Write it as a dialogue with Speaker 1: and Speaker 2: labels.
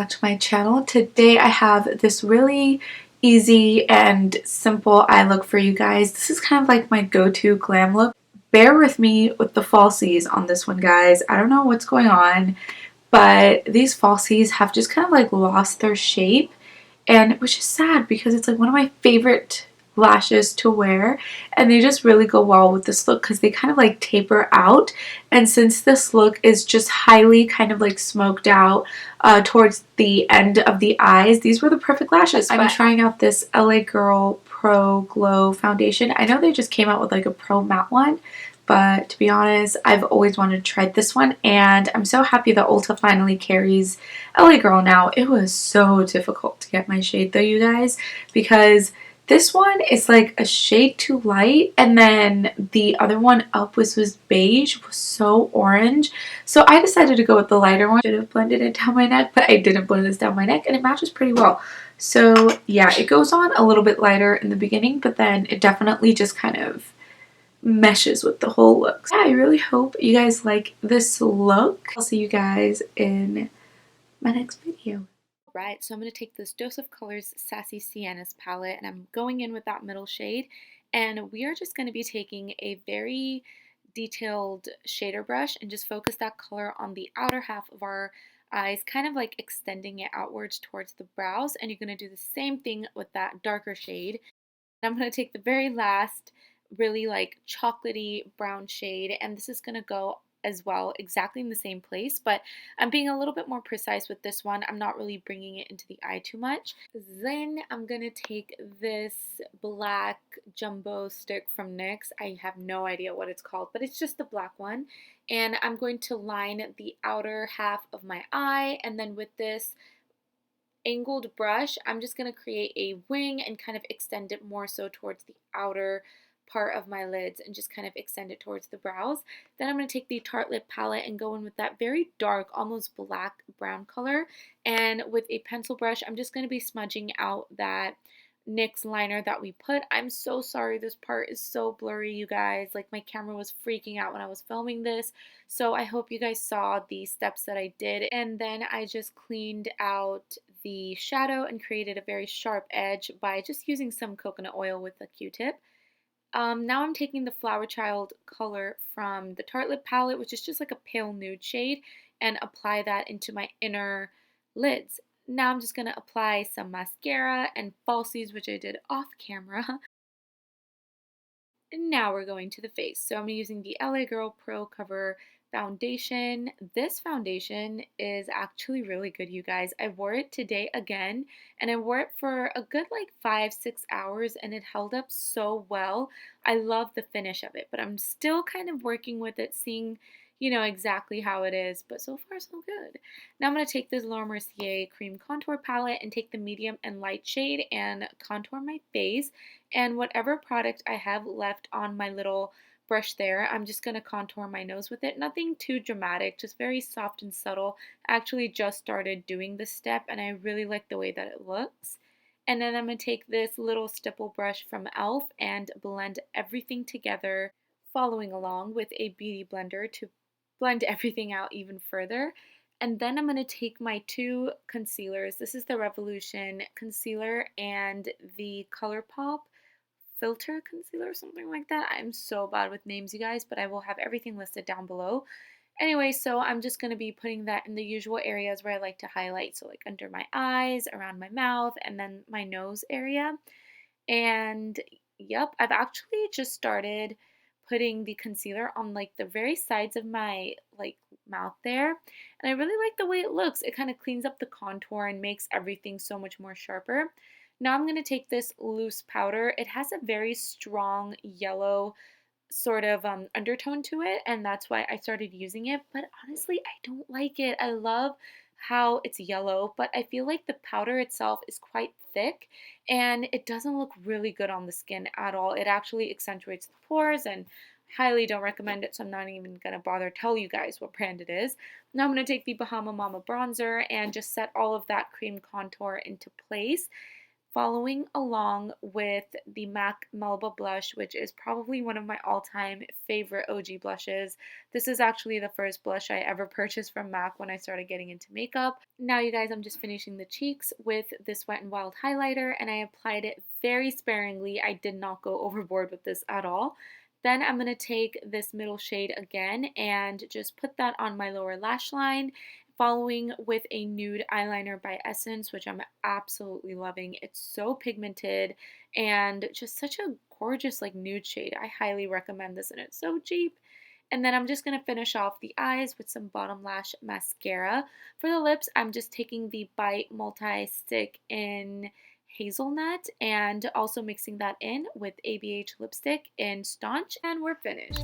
Speaker 1: back to my channel. Today I have this really easy and simple eye look for you guys. This is kind of like my go-to glam look. Bear with me with the falsies on this one, guys. I don't know what's going on, but these falsies have just kind of like lost their shape, and which is sad because it's like one of my favorite lashes to wear, and they just really go well with this look because they kind of like taper out. And since this look is just highly kind of like smoked out towards the end of the eyes, these were the perfect lashes. I'm trying out this LA Girl Pro Glow foundation. I know they just came out with like a pro matte one, but to be honest, I've always wanted to try this one, and I'm so happy that Ulta finally carries LA Girl now. It was so difficult to get my shade though, you guys, because this one is like a shade too light, and then the other one up was beige, was so orange. So I decided to go with the lighter one. I should have blended it down my neck, but I didn't blend this down my neck, and it matches pretty well. So yeah, it goes on a little bit lighter in the beginning, but then it definitely just kind of meshes with the whole look. So yeah, I really hope you guys like this look. I'll see you guys in my next video.
Speaker 2: Right, so I'm going to take this Dose of Colors Sassy Sienas palette, and I'm going in with that middle shade, and we are just going to be taking a very detailed shader brush and just focus that color on the outer half of our eyes, kind of like extending it outwards towards the brows. And you're going to do the same thing with that darker shade. And I'm going to take the very last really like chocolatey brown shade, and this is going to go as well exactly in the same place, but I'm being a little bit more precise with this one. I'm not really bringing it into the eye too much. Then I'm going to take this black jumbo stick from NYX. I have no idea what it's called, but it's just the black one, and I'm going to line the outer half of my eye, and then with this angled brush, I'm just going to create a wing and kind of extend it more so towards the outer part of my lids and just kind of extend it towards the brows. Then I'm going to take the Tartelette palette and go in with that very dark, almost black brown color. And with a pencil brush, I'm just going to be smudging out that NYX liner that we put. I'm so sorry this part is so blurry, you guys. Like, my camera was freaking out when I was filming this. So I hope you guys saw the steps that I did. And then I just cleaned out the shadow and created a very sharp edge by just using some coconut oil with a Q-tip. Now I'm taking the Flower Child color from the Tartelette palette, which is just like a pale nude shade, and apply that into my inner lids. Now I'm just going to apply some mascara and falsies, which I did off camera. And now we're going to the face. So I'm using the LA Girl Pro Cover foundation. This foundation is actually really good, you guys. I wore it today again, and I wore it for a good like 5-6 hours, and it held up so well. I love the finish of it, but I'm still kind of working with it, seeing exactly how it is, but so far so good. Now I'm going to take this Mercier Cream Contour Palette and take the medium and light shade and contour my face, and whatever product I have left on my little brush there, I'm just going to contour my nose with it. Nothing too dramatic, just very soft and subtle. I actually just started doing this step, and I really like the way that it looks. And then I'm going to take this little stipple brush from e.l.f. and blend everything together, following along with a beauty blender to blend everything out even further. And then I'm going to take my two concealers. This is the Revolution concealer and the ColourPop filter concealer, something like that. I'm so bad with names, you guys, but I will have everything listed down below. Anyway, so I'm just going to be putting that in the usual areas where I like to highlight, so like under my eyes, around my mouth, and then my nose area. And yep, I've actually just started putting the concealer on like the very sides of my like mouth there, and I really like the way it looks. It kind of cleans up the contour and makes everything so much more sharper. Now I'm going to take this loose powder. It has a very strong yellow sort of undertone to it, and that's why I started using it, but honestly I don't like it. I love how it's yellow, but I feel like the powder itself is quite thick and it doesn't look really good on the skin at all. It actually accentuates the pores, and highly don't recommend it, so I'm not even gonna bother tell you guys what brand it is. Now I'm gonna take the Bahama Mama bronzer and just set all of that cream contour into place. following along with the MAC Melba blush, which is probably one of my all-time favorite OG blushes. This is actually the first blush I ever purchased from MAC when I started getting into makeup. Now you guys, I'm just finishing the cheeks with this Wet n Wild highlighter, and I applied it very sparingly. I did not go overboard with this at all. Then I'm going to take this middle shade again and just put that on my lower lash line, following with a nude eyeliner by Essence, which I'm absolutely loving. It's so pigmented and just such a gorgeous like nude shade. I highly recommend this and it's so cheap. And then I'm just going to finish off the eyes with some bottom lash mascara. For the lips, I'm just taking the Bite Multi-Stick in Hazelnut and also mixing that in with ABH Lipstick in Staunch, and we're finished.